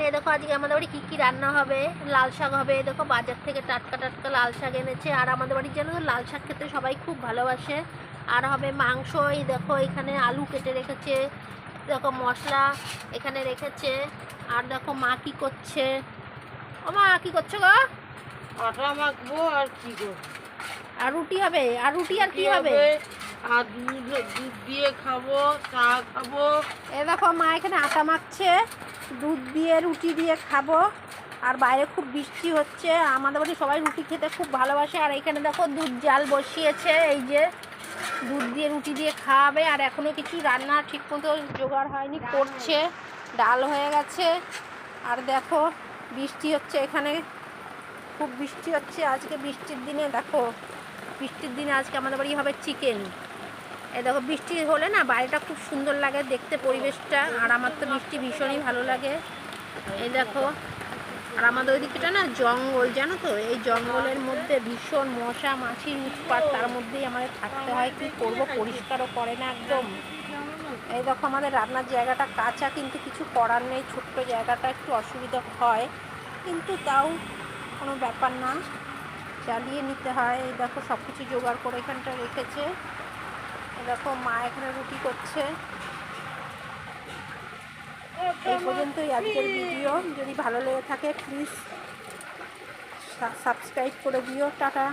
এ দেখো আজকে আমাদের বাড়ি কী কী রান্না হবে। লাল শাক হবে, দেখো বাজার থেকে টাটকা টাটকা লাল শাক এনেছে। আর আমাদের বাড়ির জন্য লাল শাক খেতে সবাই খুব ভালোবাসে। আর হবে মাংস, এই দেখো এখানে আলু কেটে রেখেছে, দেখো মশলা এখানে রেখেছে। আর দেখো মা কী করছে। ও মা কী করছো গো? আটা মাখবো আর কি করবো। আর রুটি হবে। আর রুটি আর কি হবে? আর দুধ দুধ দিয়ে খাবো, চা খাবো। এ দেখো মা এখানে আটা মাখছে, দুধ দিয়ে রুটি দিয়ে খাবো। আর বাইরে খুব বৃষ্টি হচ্ছে। আমাদের বাড়ি সবাই রুটি খেতে খুব ভালোবাসে। আর এখানে দেখো দুধ জাল বসিয়েছে, এই যে দুধ দিয়ে রুটি দিয়ে খাওয়াবে। আর এখনও কিছু রান্না ঠিকমতো জোগাড় হয়নি, করছে। ডাল হয়ে গেছে। আর দেখো বৃষ্টি হচ্ছে, এখানে খুব বৃষ্টি হচ্ছে আজকে। বৃষ্টির দিনে দেখো, বৃষ্টির দিনে আজকে আমাদের বাড়ি হবে চিকেন। এই দেখো বৃষ্টি হলে না বাড়িটা খুব সুন্দর লাগে দেখতে, পরিবেশটা। আর আমার তো বৃষ্টি ভীষণই ভালো লাগে। এই দেখো, আর আমাদের ওইদিকটা না জঙ্গল, জানো তো, এই জঙ্গলের মধ্যে ভীষণ মশা মাছির উৎপাত। তার মধ্যেই আমাদের থাকতে হয়, কী করবো, পরিষ্কারও করে না একদম। এই দেখো আমাদের রান্নার জায়গাটা কাঁচা, কিন্তু কিছু করার নেই। ছোট্ট জায়গাটা একটু অসুবিধা হয়, কিন্তু তাও কোনো ব্যাপার না, চালিয়ে নিতে হয়। এই দেখো সব কিছু জোগাড় করে এখানটা রেখেছে। দেখো মা এখানে রুটি করছে। এই পর্যন্তই আজকের ভিডিও। যদি ভালো লেগে থাকে প্লিজ সাবস্ক্রাইব করে দিও। টাটা।